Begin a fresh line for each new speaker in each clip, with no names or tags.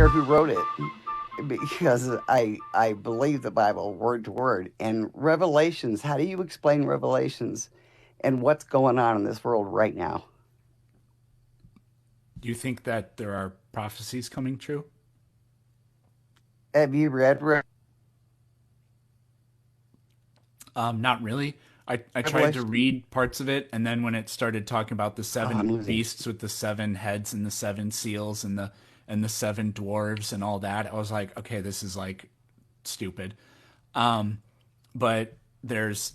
who wrote it because I believe the Bible word to word. And Revelations, how do you explain Revelations and what's going on in this world right now?
Do you think that there are prophecies coming true?
Have you read
Not really. I tried to
Revelation?
read parts of it, and then when it started talking about the
Oh, I'm
seven
losing.
beasts with the seven heads and the seven seals and the seven dwarves and all that, I was like, okay, this is like stupid. But there's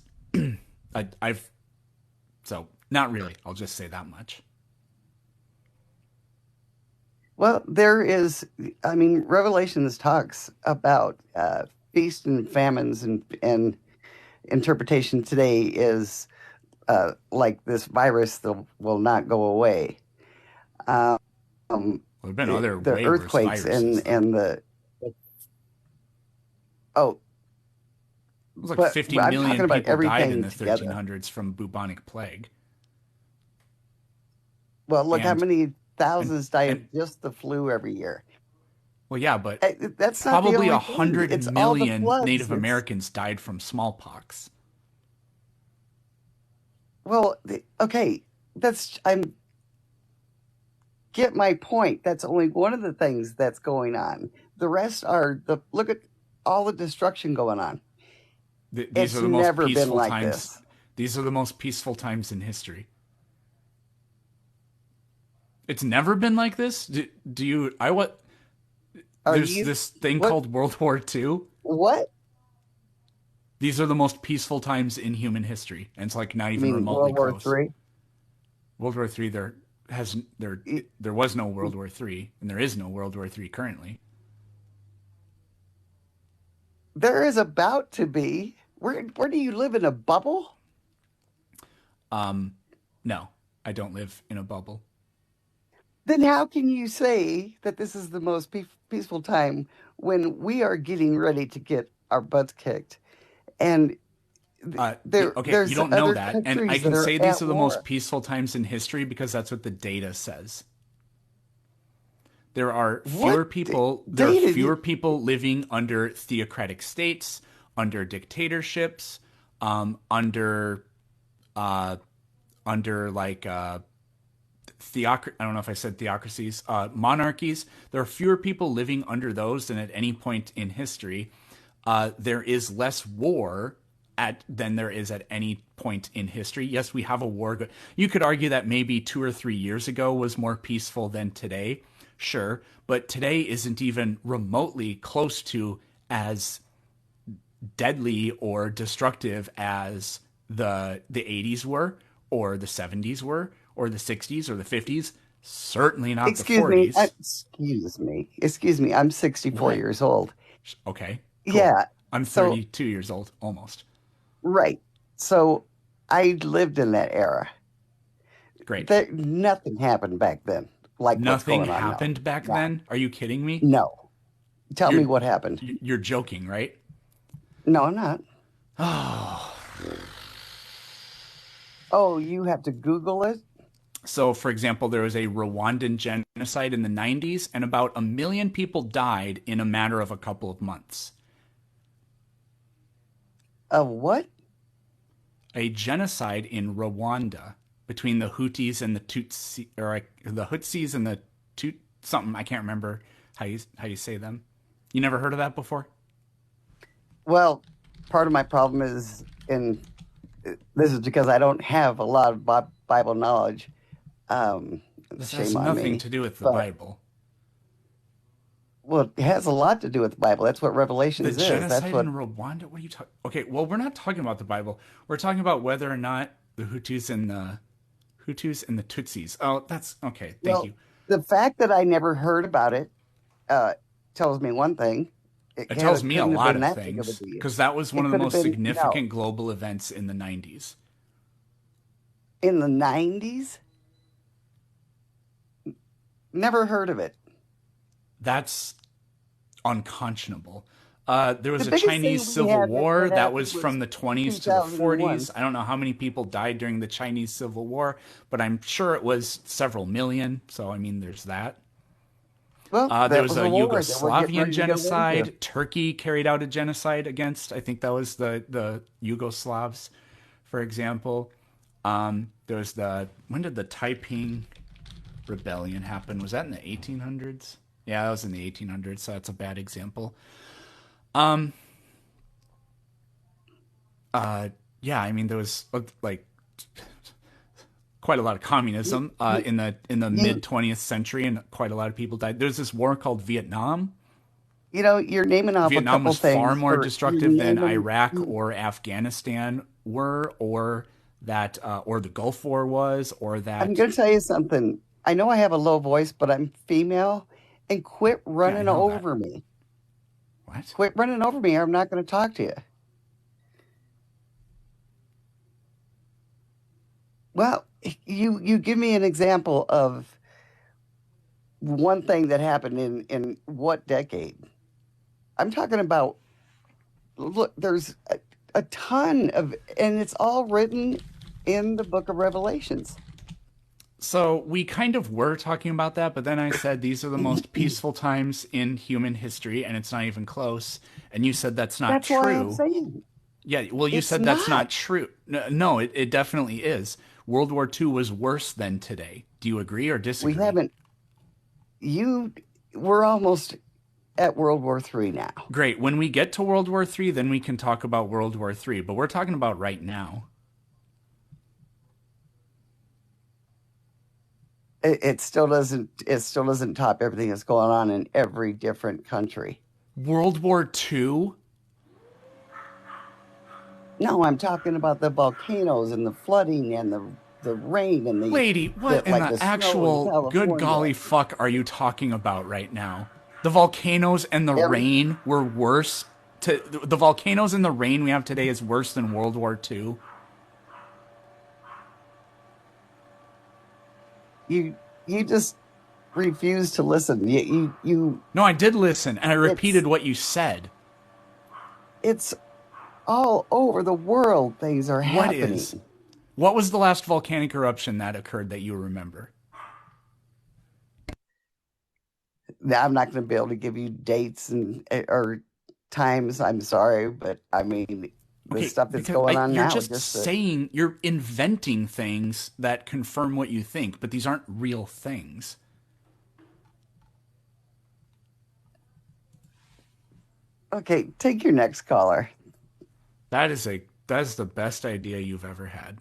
I've so not really. I'll just say that much.
Well, there is, I mean, Revelations talks about feast and famines, and interpretation today is like this virus that will not go away. Um,
There have been other
the
way worse
earthquakes
viruses though.
and the, oh,
It was like
but
50
I'm talking
million
about
people died in
everything
the
together.
1300s from bubonic plague,
Well, look how
and
many
and
thousands die
and
of just the flu every year.
well, yeah, but
That's not the
probably
only
a
thing.
hundred
It's all the
million
floods.
Native
It's
Americans died from smallpox.
well, okay. That's I'm get my point. That's only one of the things that's going on. The rest are the look at all the destruction going on.
These are
It's
the most
never been
peaceful
like
times.
this.
These are the most peaceful times in history. It's never been like this. Do you? I what?
Are
There's
you
this thing
what
called World War II.
what?
These are the most peaceful times in human history, and it's like not
You
even
mean
remotely
World War
close.
Three?
World War III, there was no World War III, and there is no World War III currently.
There is about to be. Where do you live in a bubble?
No, I don't live in a bubble.
Then how can you say that this is the most peaceful time when we are getting ready to get our butts kicked? And
Okay, you
there's
don't know
other
that, and I
countries that
can
are
say these
at
are the most
war.
peaceful times in history because that's what the data says. There are
What
fewer people. There are
data?
fewer people living under theocratic states, under dictatorships, under uh, under like I don't know if I said theocracies, monarchies. There are fewer people living under those than at any point in history. There is less war than there is at any point in history. Yes, we have a war. You could argue that maybe 2 or 3 years ago was more peaceful than today. Sure, but today isn't even remotely close to as deadly or destructive as the 80s were, or the 70s were, or the 60s or the 50s. Certainly not the
Excuse me.
40s.
Excuse me. Excuse me. I'm 64
What?
years old.
Okay, cool.
Yeah.
I'm
So
32 years old almost.
right. So I lived in that era.
Great.
There nothing happened back then like what's
Nothing
going on now.
happened back
No.
then? Are you kidding me?
No. Tell me
You're
what happened.
you're joking, right?
No, I'm not. Oh, you have to Google it?
So, for example, there was a Rwandan genocide in the 90s, and about 1 million people died in a matter of a couple of months.
What?
A genocide in Rwanda between the Houthis and the Tutsi, or the Hutsis and the Tut something. I can't remember how you say them. You never heard of that before?
Well, part of my problem is, and this is because I don't have a lot of Bible knowledge. Um,
This has
Shame on
nothing
me.
to do with the
But
Bible.
well, it has a lot to do with the Bible. That's what
The
Revelations is. That's
genocide in
what.
Rwanda? What are you talking? Okay, well, we're not talking about the Bible. We're talking about whether or not the Hutus and the Tutsis. Oh, that's okay. Thank
Well,
you.
the fact that I never heard about it uh, tells me one thing.
It tells me a
Couldn't have
lot
been
of
that big of a
things
deal.
because that was one
It
of the
could have
most
been no
significant global events in the 90s.
in the '90s. Never heard of it.
That's unconscionable. There
The
was a
biggest
Chinese
thing we
civil
had
war
that
that
happened
was
was
from the 20s to the
2001.
40s. I don't know how many people died during the Chinese civil war, but I'm sure it was several million. So, I mean, there's that.
Well,
There
that
was
was
a
a war that we're getting
Yugoslavian
ready to go into.
genocide. Turkey carried out a genocide against, I think that was the Yugoslavs, for example. There was when did the Taiping Rebellion happen? Was that in the 1800s? Yeah, that was in the 1800s, so that's a bad example. Um, yeah, I mean, there was like quite a lot of
You,
communism
you,
in the mid
you,
20th century, and quite a lot of people died. There's this war called Vietnam.
you're naming off a
Vietnam
couple
was far
things
more
for you're
destructive than
naming.
Iraq or Afghanistan were, or the Gulf War was, or
I'm
that.
going to tell you something. I know I have a low voice, but I'm female, and quit
Yeah, I
running
know that.
over me.
What?
Quit running over me, or I'm not going to talk to you. Well, you give me an example of one thing that happened in what decade? I'm talking about. Look, there's a ton of, and it's all written in the Book of Revelations.
So we kind of were talking about that, but then I said these are the most peaceful times in human history, and it's not even close. And you said that's not
That's why I'm
true.
saying
Yeah, well, you
it's
said that's
not.
not true. No, it definitely is. World War II was worse than today. Do you agree or
We
disagree?
haven't. You. We're almost at World War III now.
Great. When we get to World War III, then we can talk about World War III. But we're talking about right now.
It still doesn't. It still doesn't top everything that's going on in every different country.
World War II?
No, I'm talking about the volcanoes and the flooding and the rain and
Lady,
the
what in
like
the
the snow in
actual good
California.
golly fuck are you talking about right now? The volcanoes and the
Every
rain were worse. The volcanoes and the rain we have today is worse than World War II.
you you just refuse to listen. You
No, I did listen and I repeated
it's
what you said.
it's all over the world things are
What is?
happening.
What was the last volcanic eruption that occurred that you remember?
Now, I'm not going to be able to give you dates and or times. I'm sorry, but I mean the
Okay,
stuff that's
because
going on
you're
now.
just
Just
saying, you're inventing things that confirm what you think, but these aren't real things.
okay. Take your next caller.
That is the best idea you've ever had.